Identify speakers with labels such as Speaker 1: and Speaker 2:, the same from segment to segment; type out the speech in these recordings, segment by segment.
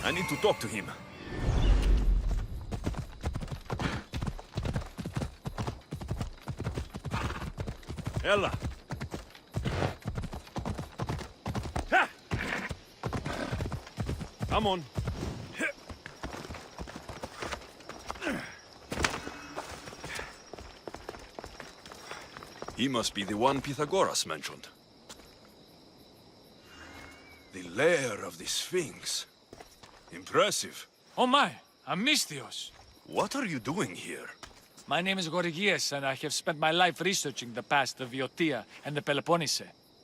Speaker 1: I need to talk to him. Ella! Ha! Come on. He must be the one Pythagoras mentioned. The lair of the Sphinx. Impressive.
Speaker 2: Oh my, Amistios.
Speaker 1: What are you doing here?
Speaker 2: My name is Gorgias, and I have spent my life researching the past of Viotia and the Peloponnese.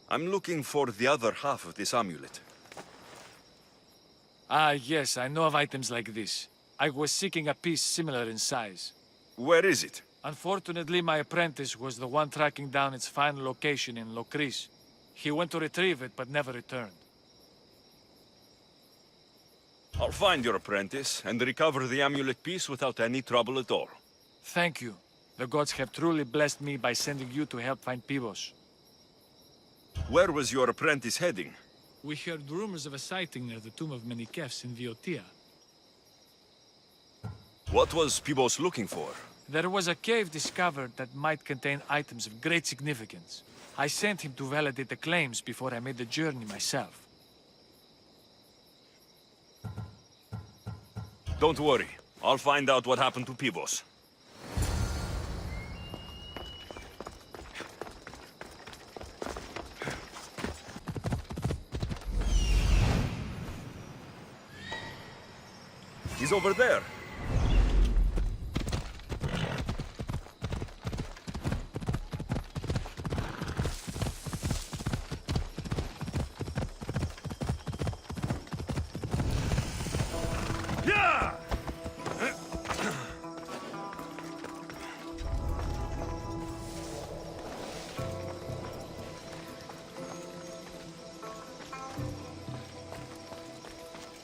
Speaker 1: I'm looking for the other half of this amulet.
Speaker 2: Ah, yes, I know of items like this. I was seeking a piece similar in size.
Speaker 1: Where is it?
Speaker 2: Unfortunately, my apprentice was the one tracking down its final location in Lokris. He went to retrieve it, but never returned.
Speaker 1: I'll find your apprentice and recover the amulet piece without any trouble at all.
Speaker 2: Thank you. The gods have truly blessed me by sending you to help find Pibos.
Speaker 1: Where was your apprentice heading?
Speaker 2: We heard rumors of a sighting near the tomb of Menikefs in Viotia.
Speaker 1: What was Pibos looking for?
Speaker 2: There was a cave discovered that might contain items of great significance. I sent him to validate the claims before I made the journey myself.
Speaker 1: Don't worry. I'll find out what happened to Pibos. He's over there.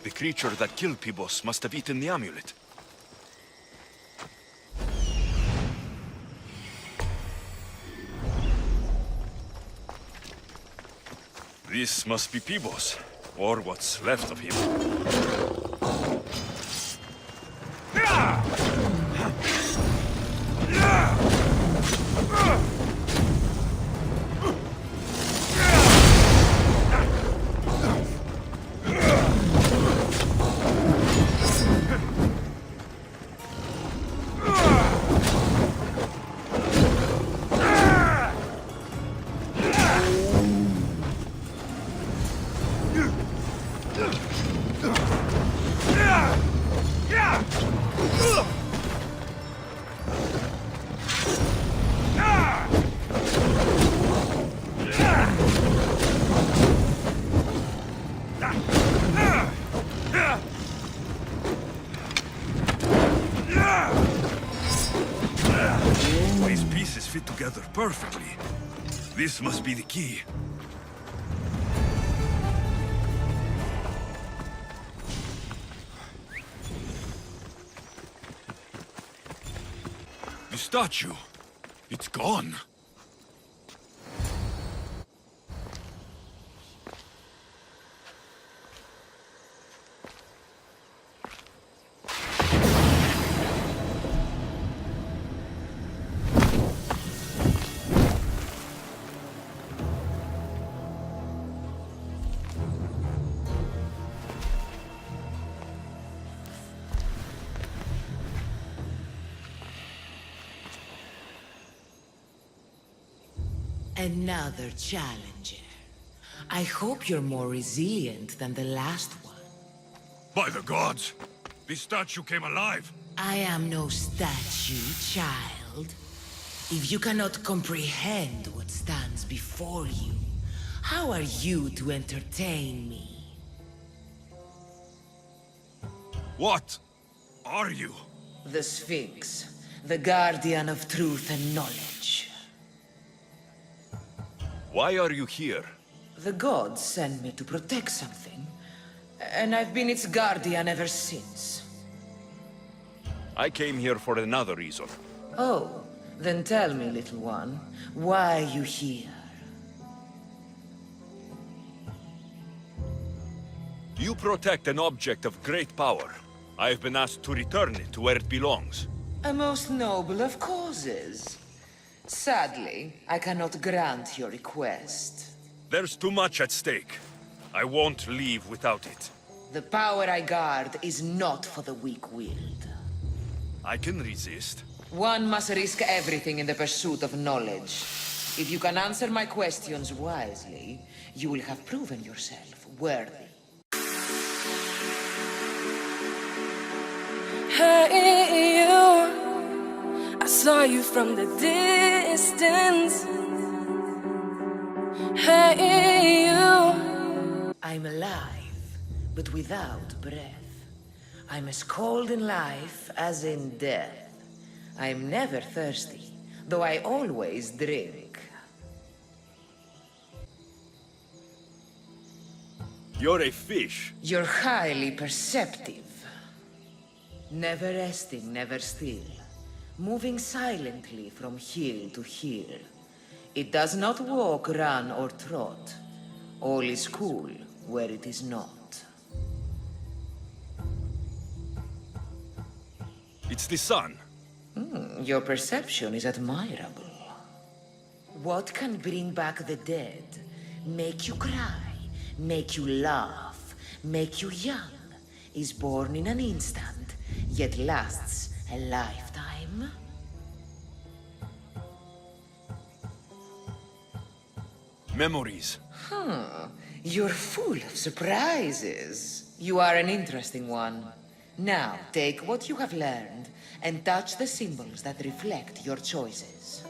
Speaker 1: The creature that killed Pibos must have eaten the amulet. This must be Pibos, or what's left of him. These pieces fit together perfectly. This must be the key. The statue. It's gone.
Speaker 3: Another challenger. I hope you're more resilient than the last one.
Speaker 1: By the gods! This statue came alive!
Speaker 3: I am no statue, child. If you cannot comprehend what stands before you, how are you to entertain me?
Speaker 1: What are you?
Speaker 3: The Sphinx, the guardian of truth and knowledge.
Speaker 1: Why are you here?
Speaker 3: The gods send me to protect something. And I've been its guardian ever since.
Speaker 1: I came here for another reason.
Speaker 3: Oh, then tell me, little one, why you here?
Speaker 1: You protect an object of great power. I have been asked to return it to where it belongs.
Speaker 3: A most noble of causes. Sadly, I cannot grant your request.
Speaker 1: There's too much at stake. I won't leave without it.
Speaker 3: The power I guard is not for the weak-willed.
Speaker 1: I can resist.
Speaker 3: One must risk everything in the pursuit of knowledge. If you can answer my questions wisely, you will have proven yourself worthy.
Speaker 4: Hey, you, I saw you from the distance. Hey, you.
Speaker 3: I'm alive, but without breath. I'm as cold in life as in death. I'm never thirsty, though I always drink.
Speaker 1: You're a fish.
Speaker 3: You're highly perceptive. Never resting, never still. Moving silently from hill to hill. It does not walk, run, or trot. All is cool where it is not.
Speaker 1: It's the sun.
Speaker 3: Your perception is admirable. What can bring back the dead? Make you cry, make you laugh, make you young, is born in an instant, yet lasts a lifetime?
Speaker 1: Memories.
Speaker 3: You're full of surprises. You are an interesting one. Now, take what you have learned and touch the symbols that reflect your choices.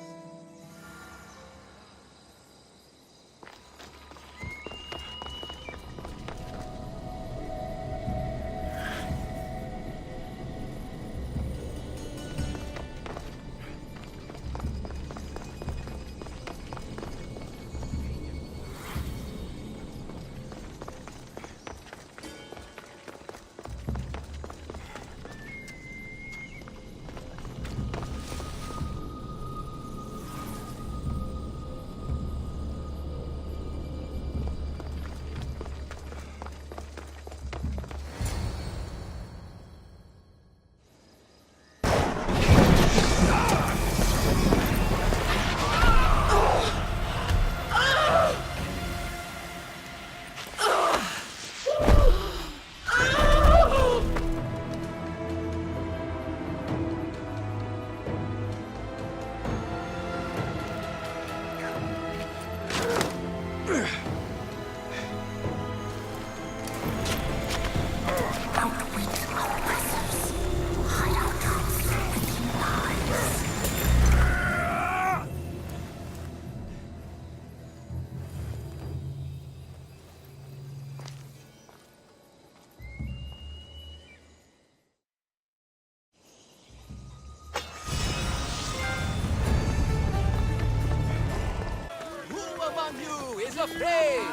Speaker 5: Afraid?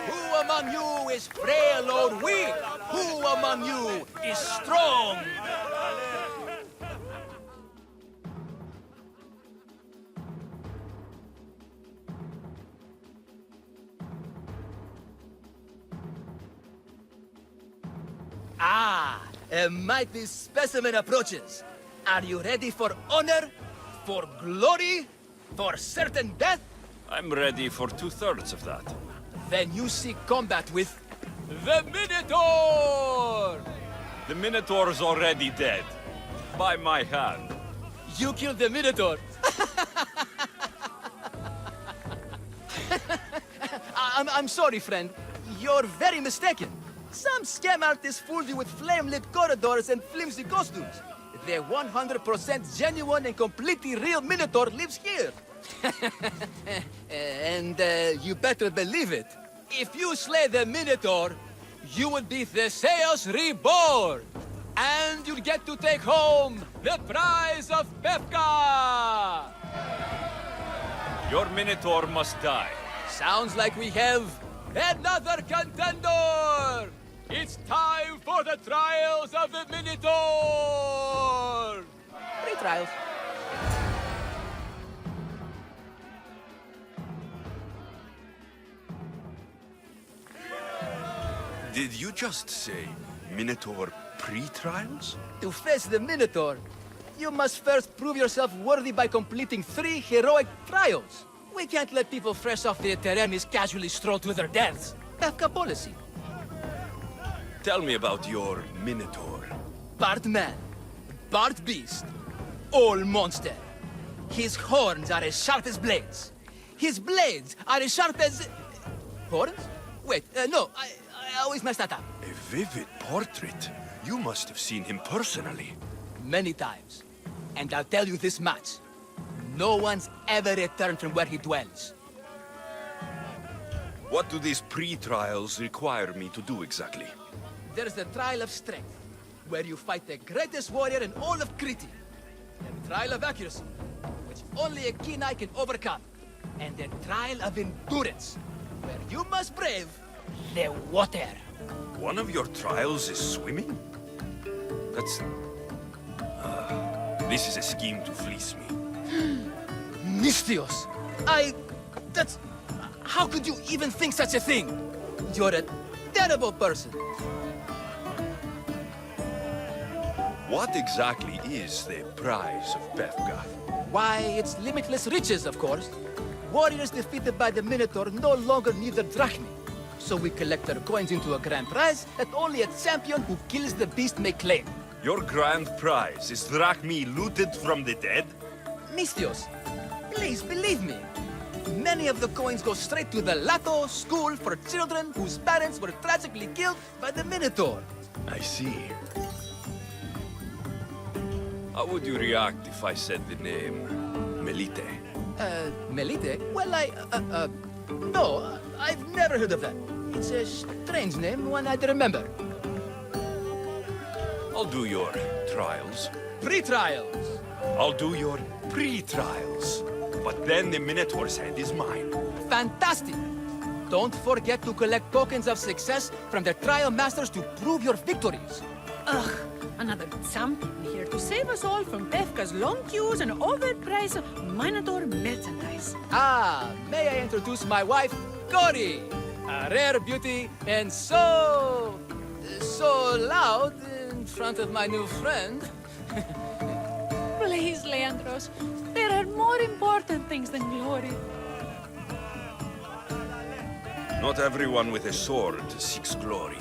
Speaker 5: Who among you is frail or weak? Who among you is strong? A mighty specimen approaches. Are you ready for honor? For glory? For certain death?
Speaker 1: I'm ready for 2/3 of that.
Speaker 5: Then you seek combat with the Minotaur!
Speaker 1: The Minotaur's already dead. By my hand.
Speaker 5: You killed the Minotaur? I'm sorry, friend. You're very mistaken. Some scam artists fooled you with flame-lit corridors and flimsy costumes. The 100% genuine and completely real Minotaur lives here. And you better believe it. If you slay the Minotaur, you will be Theseus reborn. And you'll get to take home the prize of Pefka!
Speaker 1: Your Minotaur must die.
Speaker 5: Sounds like we have another contender! It's time for the trials of the Minotaur! 3 trials.
Speaker 1: Did you just say Minotaur pre-trials?
Speaker 5: To face the Minotaur, you must first prove yourself worthy by completing 3 heroic trials. We can't let people fresh off the Terranis casually stroll to their deaths. Kafka policy.
Speaker 1: Tell me about your Minotaur.
Speaker 5: Part man, part beast, all monster. His horns are as sharp as blades. His blades are as sharp as... Horns? Wait, no, I always mess that up.
Speaker 1: A vivid portrait. You must have seen him personally.
Speaker 5: Many times. And I'll tell you this much. No one's ever returned from where he dwells.
Speaker 1: What do these pre-trials require me to do exactly?
Speaker 5: There's the trial of strength, where you fight the greatest warrior in all of Crete. The trial of accuracy, which only a keen eye can overcome. And the trial of endurance, where you must brave the water.
Speaker 1: One of your trials is swimming? That's... this is a scheme to fleece me.
Speaker 5: Mystios! That's... How could you even think such a thing? You're a terrible person.
Speaker 1: What exactly is the prize of Befka?
Speaker 5: Why, it's limitless riches, of course. Warriors defeated by the Minotaur no longer need their drachmi. So we collect their coins into a grand prize that only a champion who kills the beast may claim.
Speaker 1: Your grand prize is drachmi looted from the dead?
Speaker 5: Mystios, please believe me. Many of the coins go straight to the Lato school for children whose parents were tragically killed by the Minotaur.
Speaker 1: I see. How would you react if I said the name Melite?
Speaker 5: Melite? Well, no, I've never heard of that. It's a strange name, one I'd remember.
Speaker 1: I'll do your trials.
Speaker 5: Pre-trials.
Speaker 1: I'll do your pre-trials. But then the Minotaur's head is mine.
Speaker 5: Fantastic! Don't forget to collect tokens of success from the trial masters to prove your victories.
Speaker 6: Ugh, another champion here to save us all from Befka's long queues and overpriced Minotaur merchandise.
Speaker 5: May I introduce my wife, Cory? A rare beauty and so loud in front of my new friend.
Speaker 6: Please, Leandros, there are more important things than glory.
Speaker 1: Not everyone with a sword seeks glory.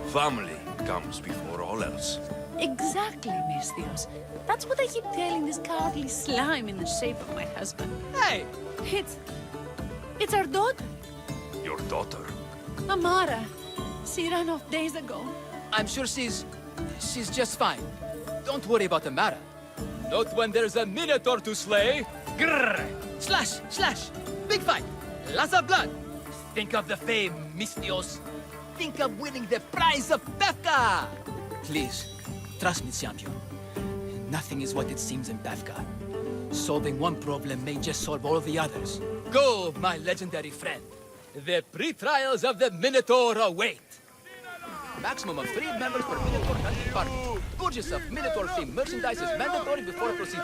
Speaker 1: Family comes before all else.
Speaker 6: Exactly, Mystios. That's what I keep telling this cowardly slime in the shape of my husband.
Speaker 5: Hey!
Speaker 6: It's our daughter,
Speaker 1: Your daughter?
Speaker 6: Amara. She ran off days ago.
Speaker 5: I'm sure she's just fine. Don't worry about Amara. Not when there's a Minotaur to slay. Grrr! Slash! Slash! Big fight! Lots of blood! Think of the fame, Mystios. Think of winning the prize of Befka! Please, trust me, champion. Nothing is what it seems in Befka. Solving one problem may just solve all the others. Go, my legendary friend. The pre-trials of the Minotaur await. Maximum of 3 members per Minotaur hunting party. Purchase of Minotaur-themed merchandise is mandatory before proceeding.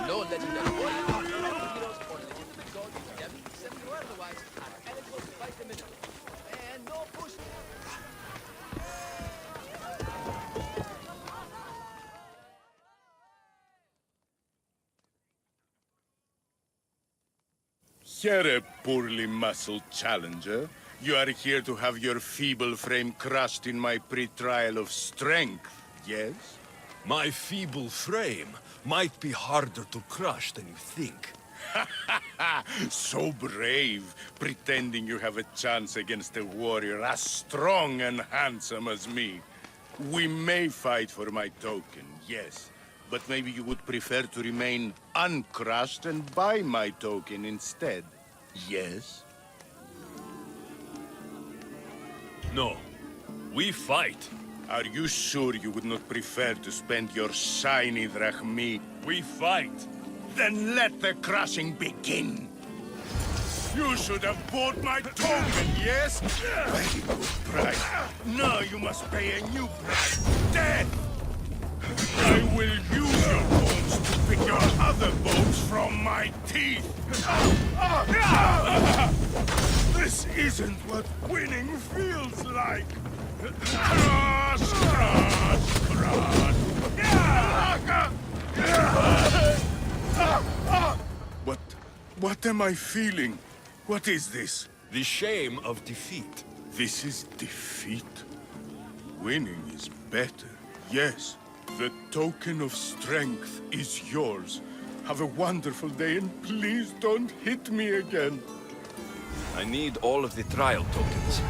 Speaker 5: No legendary warriors, heroes, or legitimate gods, devil, semi or otherwise, are eligible to fight the Minotaur. And no push...
Speaker 7: Here, a poorly muscled challenger. You are here to have your feeble frame crushed in my pre-trial of strength, yes?
Speaker 1: My feeble frame might be harder to crush than you think.
Speaker 7: So brave, pretending you have a chance against a warrior as strong and handsome as me. We may fight for my token, yes. But maybe you would prefer to remain uncrushed and buy my token instead, yes?
Speaker 1: No. We fight.
Speaker 7: Are you sure you would not prefer to spend your shiny drachmi?
Speaker 1: We fight.
Speaker 7: Then let the crushing begin! You should have bought my token, yes? Very good price. Now you must pay a new price. Death! I will use your bones to pick your other bones from my teeth. This isn't what winning feels like. Crush, crush, crush. What am I feeling? What is this?
Speaker 1: The shame of defeat.
Speaker 7: This is defeat. Winning is better, yes. The token of strength is yours. Have a wonderful day and please don't hit me again.
Speaker 1: I need all of the trial tokens.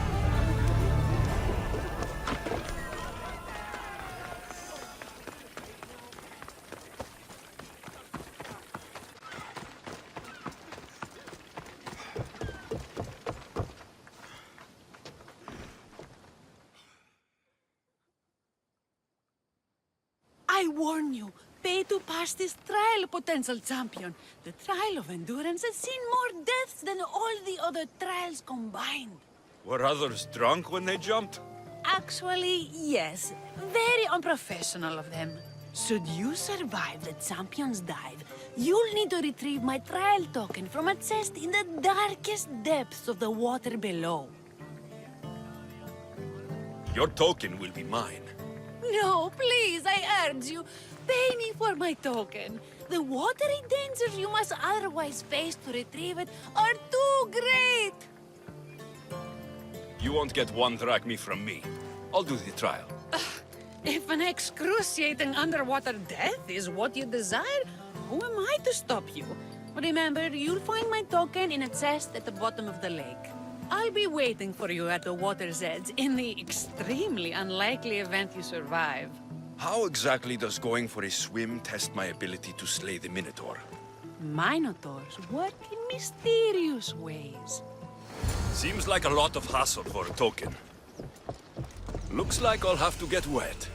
Speaker 6: I warn you, pay to pass this trial, potential champion. The trial of endurance has seen more deaths than all the other trials combined.
Speaker 1: Were others drunk when they jumped?
Speaker 6: Actually, yes. Very unprofessional of them. Should you survive the champion's dive, you'll need to retrieve my trial token from a chest in the darkest depths of the water below.
Speaker 1: Your token will be mine.
Speaker 6: No, please, I urge you. Pay me for my token. The watery dangers you must otherwise face to retrieve it are too great.
Speaker 1: You won't get one drachma from me. I'll do the trial.
Speaker 6: If an excruciating underwater death is what you desire, who am I to stop you? Remember, you'll find my token in a chest at the bottom of the lake. I'll be waiting for you at the water's edge in the extremely unlikely event you survive.
Speaker 1: How exactly does going for a swim test my ability to slay the Minotaur?
Speaker 6: Minotaurs work in mysterious ways.
Speaker 1: Seems like a lot of hassle for a token. Looks like I'll have to get wet.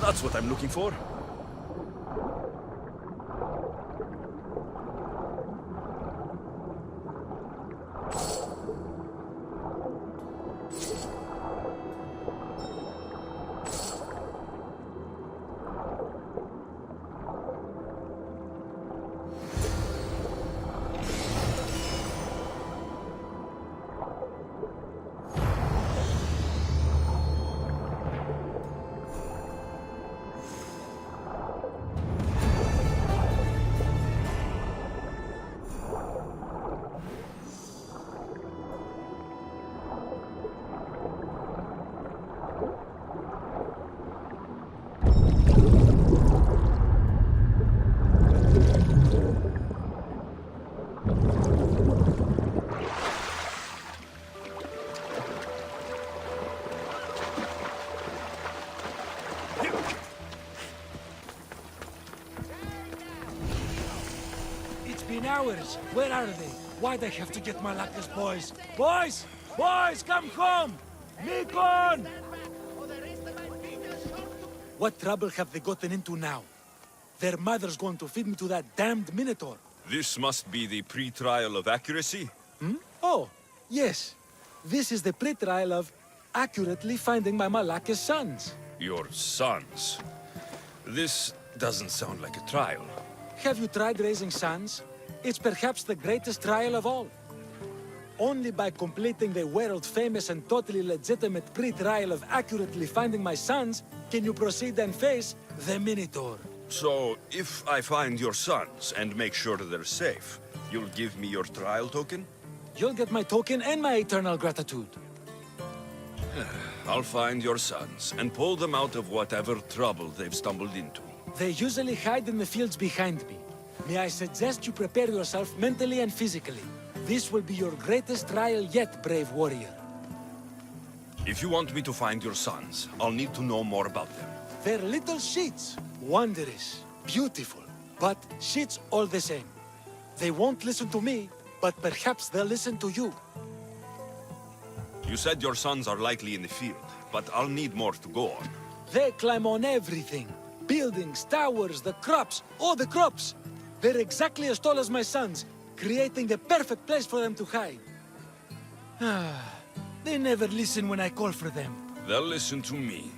Speaker 1: That's what I'm looking for.
Speaker 2: Hours. Where are they? Why'd I have to get my luckless boys? Boys! Boys, come home! Nikon! What trouble have they gotten into now? Their mother's going to feed me to that damned Minotaur.
Speaker 1: This must be the pre-trial of accuracy.
Speaker 2: Oh, yes.
Speaker 8: This is the pre-trial of accurately finding my Malaka's sons.
Speaker 1: Your sons? This doesn't sound like a trial.
Speaker 8: Have you tried raising sons? It's perhaps the greatest trial of all. Only by completing the world-famous and totally legitimate pre-trial of accurately finding my sons can you proceed and face the Minotaur.
Speaker 1: So, if I find your sons and make sure they're safe, you'll give me your trial token?
Speaker 8: You'll get my token and my eternal gratitude.
Speaker 1: I'll find your sons and pull them out of whatever trouble they've stumbled into.
Speaker 8: They usually hide in the fields behind me. May I suggest you prepare yourself mentally and physically. This will be your greatest trial yet, brave warrior.
Speaker 1: If you want me to find your sons, I'll need to know more about them.
Speaker 8: They're little shits. Wondrous, beautiful, but shits all the same. They won't listen to me, but perhaps they'll listen to you.
Speaker 1: You said your sons are likely in the field, but I'll need more to go on.
Speaker 8: They climb on everything. Buildings, towers, the crops, all the crops. They're exactly as tall as my sons, creating the perfect place for them to hide. They never listen when I call for them.
Speaker 1: They'll listen to me.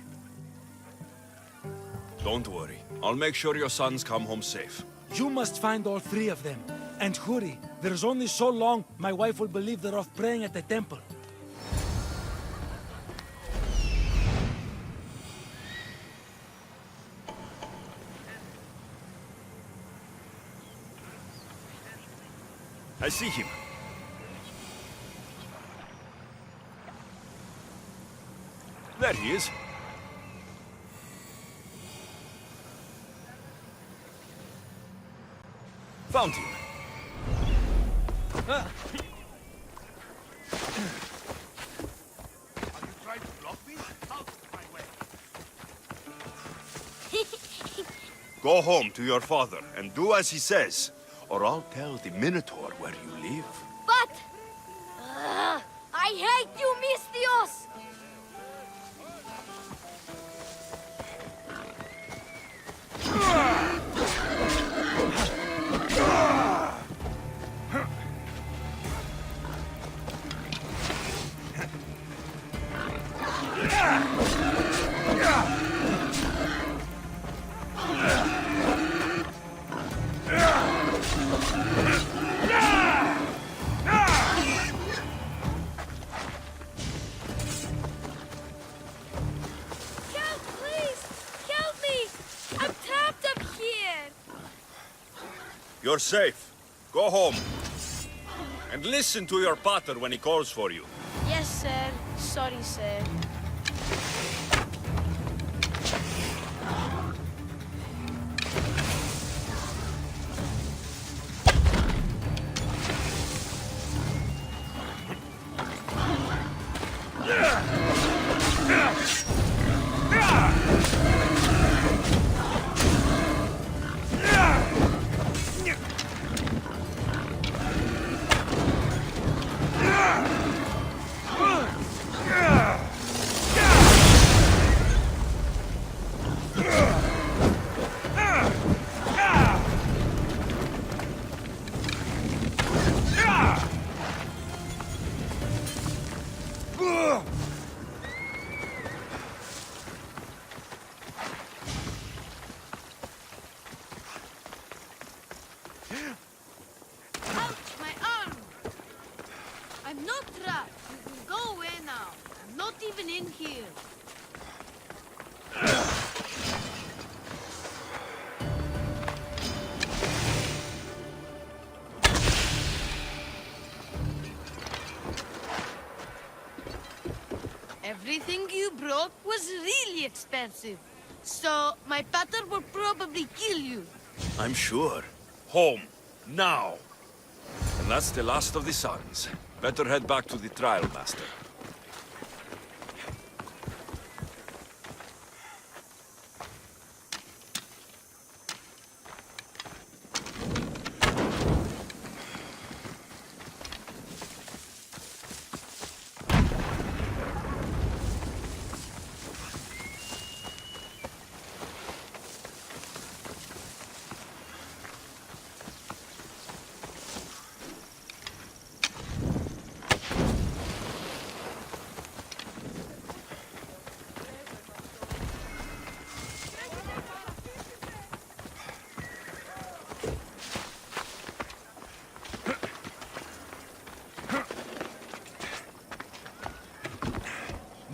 Speaker 1: Don't worry. I'll make sure your sons come home safe.
Speaker 8: You must find all three of them. And hurry, there's only so long my wife will believe they're off praying at the temple.
Speaker 1: I see him. There he is. Found him.
Speaker 7: Are you trying to block me? Out of my way.
Speaker 1: Go home to your father and do as he says, or I'll tell the Minotaur where you live.
Speaker 9: But... I hate you, Mistios!
Speaker 1: You're safe. Go home. And listen to your pater when he calls for you.
Speaker 9: Yes, sir. Sorry, sir.
Speaker 10: Everything you brought was really expensive. So, my pater will probably kill you.
Speaker 1: I'm sure. Home. Now. And that's the last of the sons. Better head back to the trial master.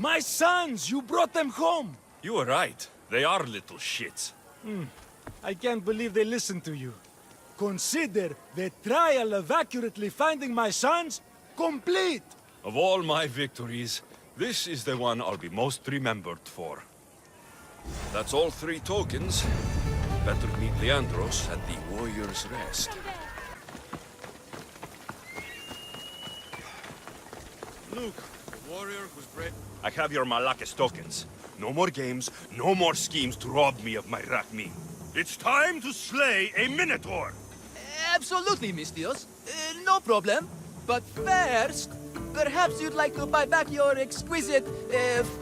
Speaker 8: My sons! You brought them home!
Speaker 1: You were right. They are little shits.
Speaker 8: I can't believe they listened to you. Consider the trial of accurately finding my sons complete!
Speaker 1: Of all my victories, this is the one I'll be most remembered for. That's all 3 tokens. Better meet Leandros at the Warrior's Rest.
Speaker 7: Look, the warrior who's brave.
Speaker 1: I have your Malakis tokens. No more games, no more schemes to rob me of my Rachmi. It's time to slay a Minotaur!
Speaker 5: Absolutely, Mistios. No problem. But first, perhaps you'd like to buy back your exquisite,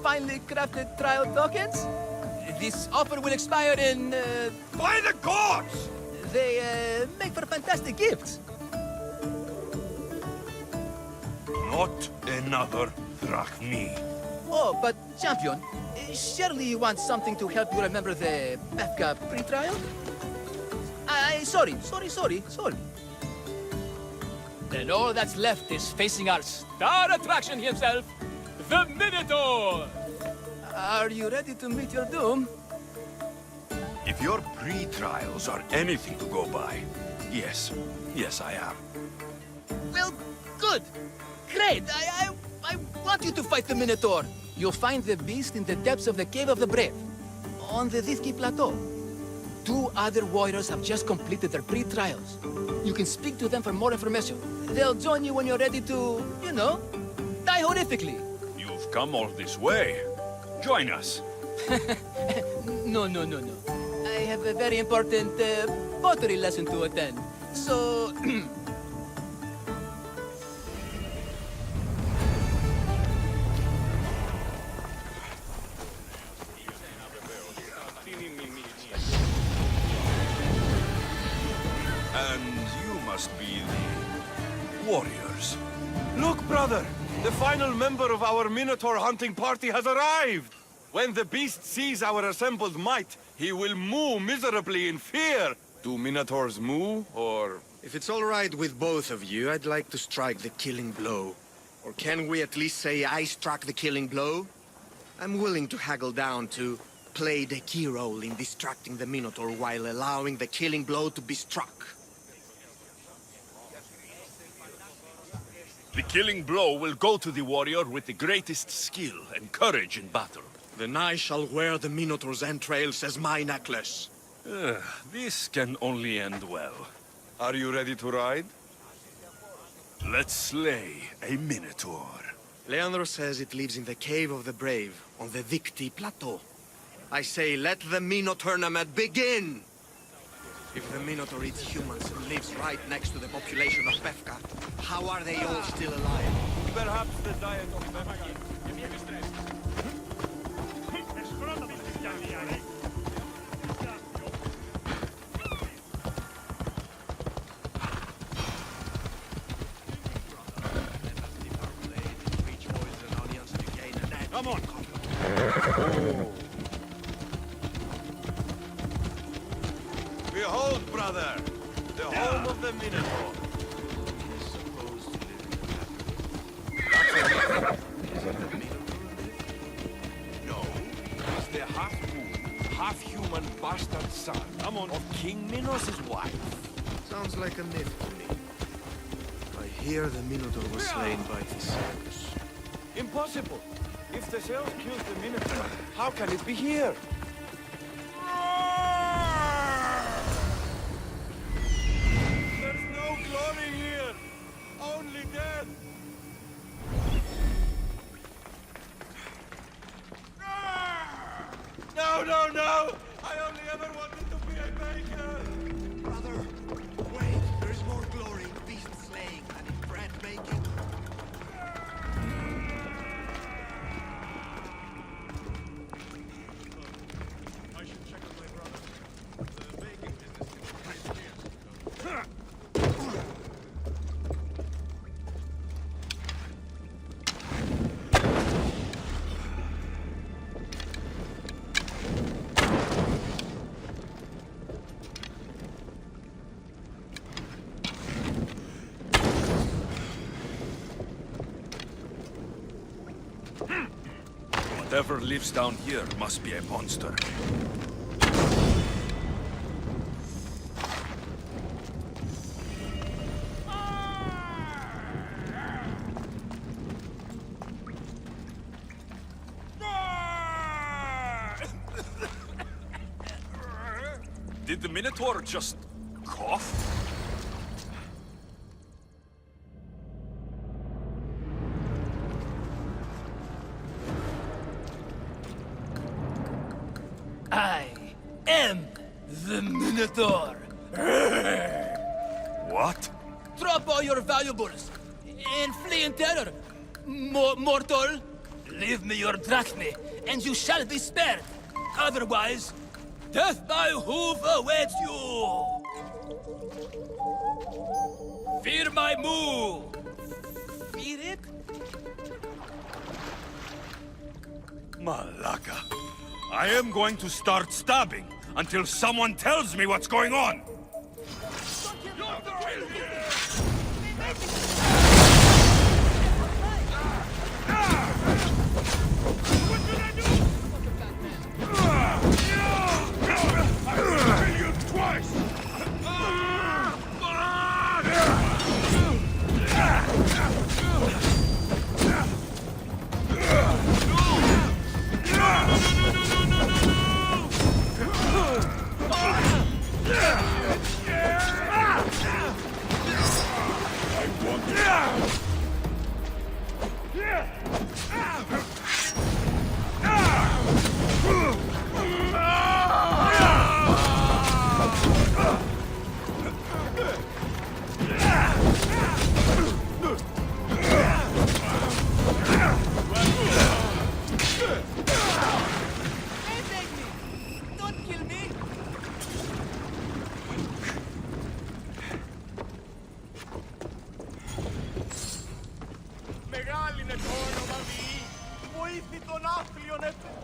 Speaker 5: finely crafted trial tokens? This offer will expire in,
Speaker 1: By the gods!
Speaker 5: They, make for fantastic gifts.
Speaker 1: Not another Drachmi.
Speaker 5: Oh, but, champion, surely you want something to help you remember the Befka pre-trial? Sorry. Then all that's left is facing our star attraction himself, the Minotaur! Are you ready to meet your doom?
Speaker 1: If your pre-trials are anything to go by, yes, I am.
Speaker 5: Well, good. Great. I want you to fight the Minotaur. You'll find the beast in the depths of the Cave of the Brave, on the Dithki Plateau. 2 other warriors have just completed their pre-trials. You can speak to them for more information. They'll join you when you're ready to, you know, die horrifically.
Speaker 1: You've come all this way. Join us.
Speaker 5: No. I have a very important pottery lesson to attend. So...
Speaker 1: And you must be the warriors.
Speaker 11: Look, brother! The final member of our Minotaur hunting party has arrived! When the beast sees our assembled might, he will moo miserably in fear! Do Minotaurs moo, or...?
Speaker 12: If it's all right with both of you, I'd like to strike the killing blow. Or can we at least say I struck the killing blow? I'm willing to haggle down to play the key role in distracting the Minotaur while allowing the killing blow to be struck.
Speaker 1: The killing blow will go to the warrior with the greatest skill and courage in battle.
Speaker 12: Then I shall wear the Minotaur's entrails as my necklace.
Speaker 1: This can only end well.
Speaker 11: Are you ready to ride?
Speaker 1: Let's slay a Minotaur.
Speaker 12: Leandro says it lives in the Cave of the Brave, on the Dithki Plateau. I say, let the Minotaur tournament begin! If the Minotaur eats humans and lives right next to the population of Befka, how are they all still alive?
Speaker 11: Perhaps the diet of Befka.
Speaker 1: Come on!
Speaker 11: Behold, brother, the home of the Minotaur.
Speaker 1: No, he's the half-moon, half-human bastard son of King Minos' wife.
Speaker 12: Sounds like a myth to me. I hear the Minotaur was slain by Thasian.
Speaker 11: Impossible! If the cells killed the Minotaur, how can it be here? There's no glory here! Only death! No! I only ever wanted to be a baker!
Speaker 12: Brother, wait! There is more glory in beast slaying than in bread making.
Speaker 1: Whatever lives down here must be a monster. Did the Minotaur just cough?
Speaker 5: I am the Minotaur.
Speaker 1: What?
Speaker 5: Drop all your valuables and flee in terror. Mortal, leave me your drachme, and you shall be spared. Otherwise, death by hoof awaits you. Fear my moo. Fear it?
Speaker 1: Malaka. I am going to start stabbing until someone tells me what's going on.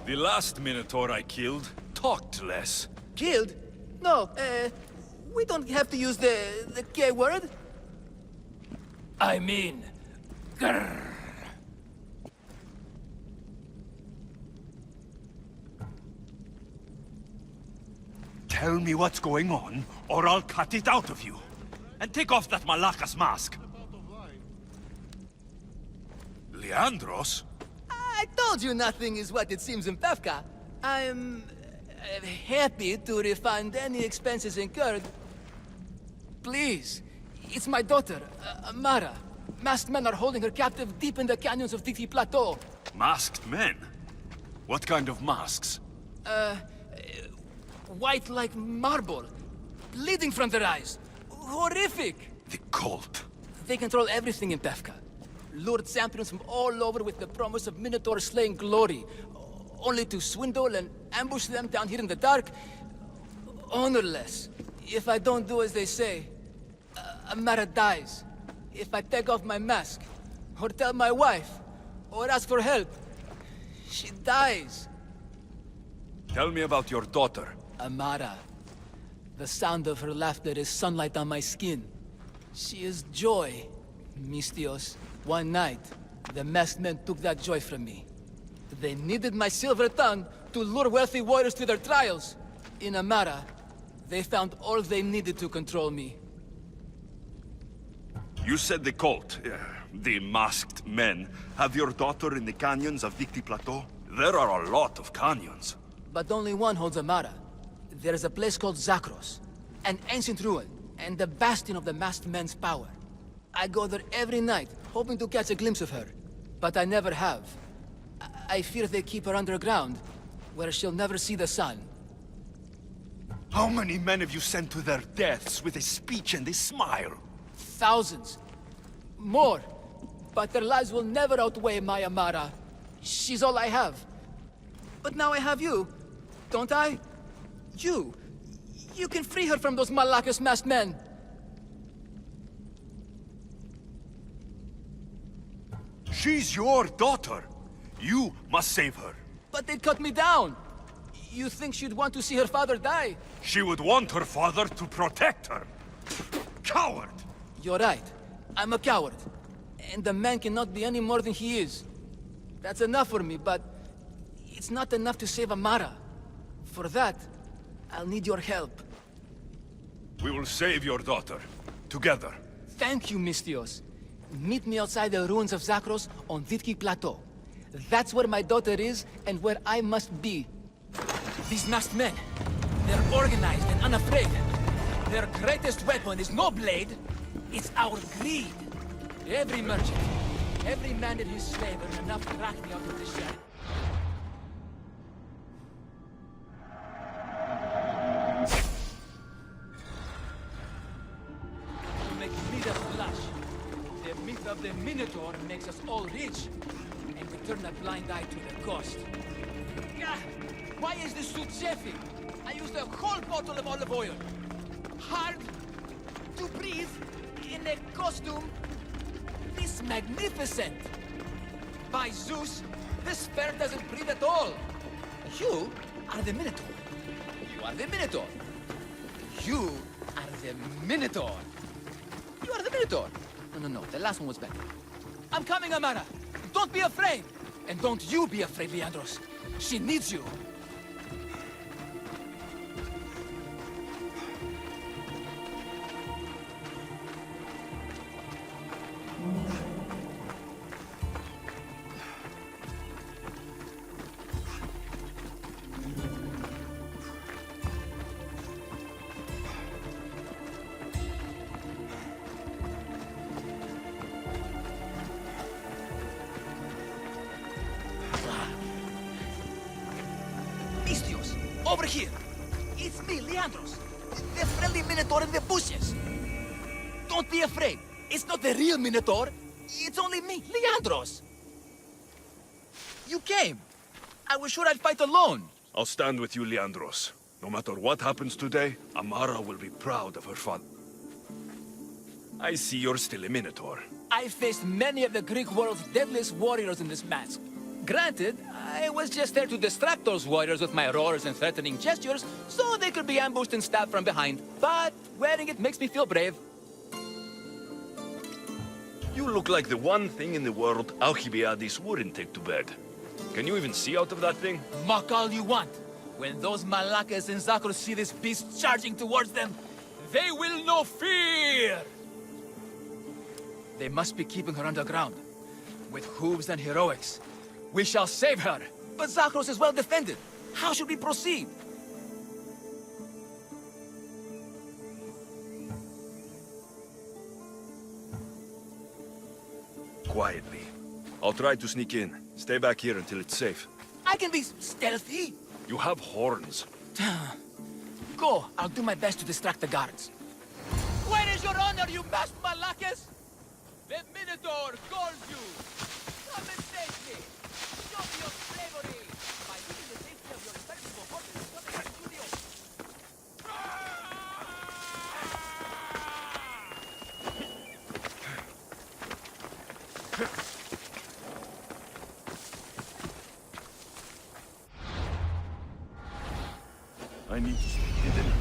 Speaker 1: The last Minotaur I killed talked less.
Speaker 5: Killed? No, we don't have to use the K word. I mean, grrr.
Speaker 1: Tell me what's going on, or I'll cut it out of you. And take off that Malaka's mask. Leandros?
Speaker 5: I told you nothing is what it seems in Pevka. I'm happy to refund any expenses incurred. Please, it's my daughter, Mara. Masked men are holding her captive deep in the canyons of Dikti Plateau.
Speaker 1: Masked men? What kind of masks?
Speaker 5: White like marble, bleeding from their eyes. Horrific!
Speaker 1: The cult.
Speaker 5: They control everything in Pevka. Lured champions from all over with the promise of Minotaur slaying glory, only to swindle and ambush them down here in the dark. Honorless. If I don't do as they say, Amara dies. If I take off my mask, or tell my wife, or ask for help, she dies.
Speaker 1: Tell me about your daughter.
Speaker 5: Amara. The sound of her laughter is sunlight on my skin. She is joy, Mistios. One night, the masked men took that joy from me. They needed my silver tongue to lure wealthy warriors to their trials. In Amara, they found all they needed to control me.
Speaker 1: You said the cult, the masked men, have your daughter in the canyons of Dikti Plateau? There are a lot of canyons.
Speaker 5: But only one holds Amara. There is a place called Zakros, an ancient ruin, and the bastion of the masked men's power. I go there every night, hoping to catch a glimpse of her. But I never have. I fear they keep her underground, where she'll never see the sun.
Speaker 1: How many men have you sent to their deaths with a speech and a smile?
Speaker 5: Thousands. More. But their lives will never outweigh my Amara. She's all I have. But now I have you, don't I? You can free her from those Malakas masked men.
Speaker 1: She's your daughter. You must save her.
Speaker 5: But they'd cut me down. You think she'd want to see her father die?
Speaker 1: She would want her father to protect her. Coward!
Speaker 5: You're right. I'm a coward. And the man cannot be any more than he is. That's enough for me, but it's not enough to save Amara. For that, I'll need your help.
Speaker 1: We will save your daughter. Together.
Speaker 5: Thank you, Mystios. Meet me outside the ruins of Zakros on Vitki Plateau. That's where my daughter is, and where I must be. These masked men, they're organized and unafraid. Their greatest weapon is no blade, it's our greed. Every merchant, every man and his slave earn enough to rack me out of this shed. To make leaders blush, the myth of the Minotaur makes us all rich, and we turn a blind eye to the cost. Gah! Why is this suit chafing? I used a whole bottle of olive oil. Hard to breathe in a costume this magnificent. By Zeus, this fur doesn't breathe at all. You are the Minotaur. You are the Minotaur. You are the Minotaur. You are the Minotaur. No, the last one was better. I'm coming, Amara. Don't be afraid. And don't you be afraid, Leandros. She needs you. Mystios, over here. It's me, Leandros. The friendly Minotaur in the bushes. Don't be afraid. It's not the real Minotaur. It's only me, Leandros. You came. I was sure I'd fight alone.
Speaker 1: I'll stand with you, Leandros. No matter what happens today, Amara will be proud of her father. I see you're still a Minotaur.
Speaker 5: I faced many of the Greek world's deadliest warriors in this mask. Granted, I was just there to distract those warriors with my roars and threatening gestures, so they could be ambushed and stabbed from behind. But wearing it makes me feel brave.
Speaker 1: You look like the one thing in the world Alcibiades wouldn't take to bed. Can you even see out of that thing?
Speaker 5: Mock all you want. When those Malakas and Zakros see this beast charging towards them, they will know fear! They must be keeping her underground. With hooves and heroics. We shall save her. But Zakros is well defended. How should we proceed?
Speaker 1: Quietly. I'll try to sneak in. Stay back here until it's safe.
Speaker 5: I can be stealthy.
Speaker 1: You have horns.
Speaker 5: Go. I'll do my best to distract the guards. Where is your honor, you masked Malakas? The Minotaur calls you. Come and save me. Show me your bravery by leaving the safety of your respectable horses and coming to the studio.
Speaker 1: I need to stay hidden.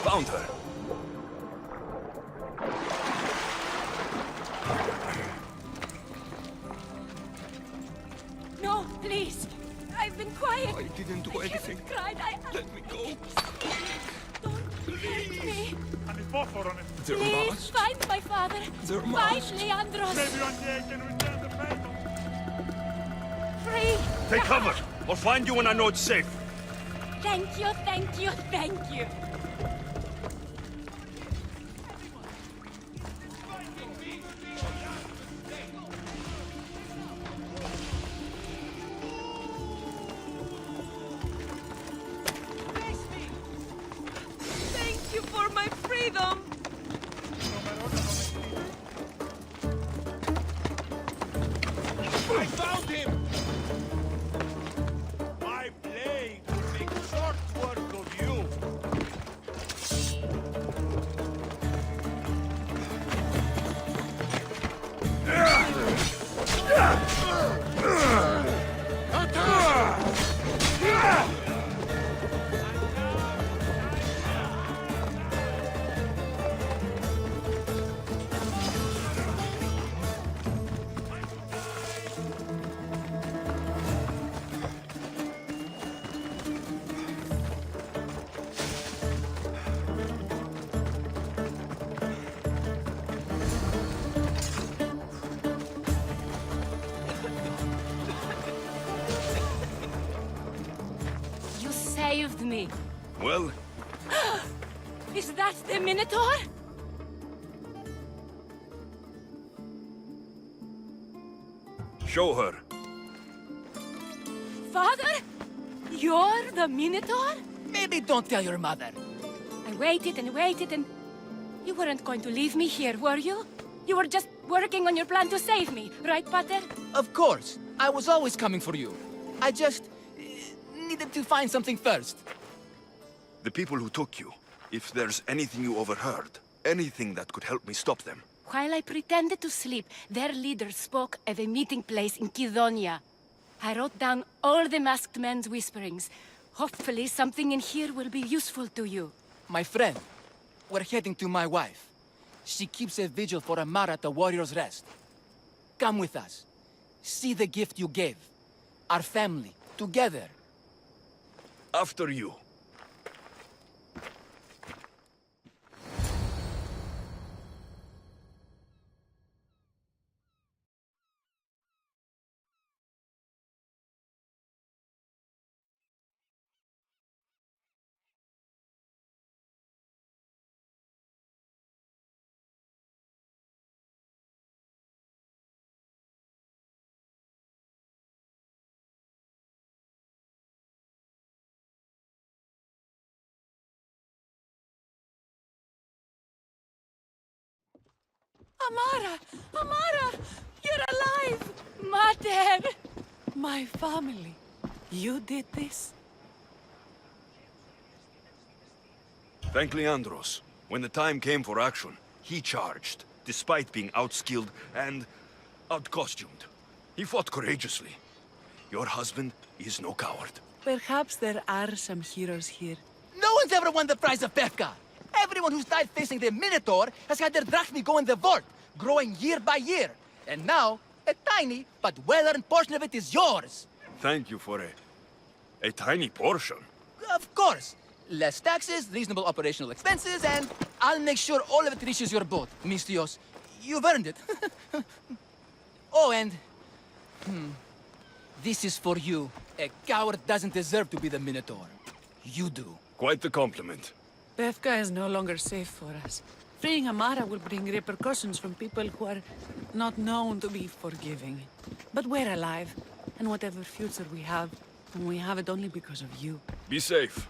Speaker 1: Found her.
Speaker 4: No, please. I've been quiet.
Speaker 12: I didn't do anything.
Speaker 4: Cried.
Speaker 12: Let me go.
Speaker 4: Don't Hurt me.
Speaker 11: They're
Speaker 4: Please
Speaker 11: masked.
Speaker 4: find my father.
Speaker 11: They're
Speaker 4: Find
Speaker 11: masked.
Speaker 4: Leandros. Free.
Speaker 1: Take cover! I'll find you when I know it's safe.
Speaker 4: Thank you, thank you, thank you.
Speaker 6: Thank you for my freedom!
Speaker 7: I found him! My blade will make short work of you.
Speaker 4: You saved me.
Speaker 1: Well,
Speaker 4: Is that the Minotaur?
Speaker 1: show her.
Speaker 4: Father? You're the Minotaur?
Speaker 5: Maybe don't tell your mother.
Speaker 4: I waited and waited and... You weren't going to leave me here, were you? You were just working on your plan to save me, right, Pater?
Speaker 5: Of course. I was always coming for you. I just... needed to find something first.
Speaker 1: The people who took you, if there's anything you overheard, anything that could help me stop them.
Speaker 4: While I pretended to sleep, their leader spoke of a meeting place in Kytheran. I wrote down all the masked men's whisperings. Hopefully something in here will be useful to you.
Speaker 5: My friend, we're heading to my wife. She keeps a vigil for Amara at the Warrior's Rest. Come with us. See the gift you gave. Our family, together.
Speaker 1: After you.
Speaker 6: Amara! Amara! You're alive!
Speaker 4: Mater!
Speaker 6: My family. You did this?
Speaker 1: Thank Leandros. When the time came for action, he charged, despite being outskilled and outcostumed. He fought courageously. Your husband is no coward.
Speaker 6: Perhaps there are some heroes here.
Speaker 5: No one's ever won the prize of Befka! Everyone who's died facing the Minotaur has had their drachmi go in the vault, growing year by year. And now, a tiny but well-earned portion of it is yours.
Speaker 1: Thank you for a tiny portion.
Speaker 5: Of course. Less taxes, reasonable operational expenses, and I'll make sure all of it reaches your boat, Mistios. You've earned it. Oh, and... This is for you. A coward doesn't deserve to be the Minotaur. You do.
Speaker 1: Quite the compliment.
Speaker 6: Befka is no longer safe for us. Freeing Amara will bring repercussions from people who are not known to be forgiving. But we're alive, and whatever future we have it only because of you.
Speaker 1: Be safe.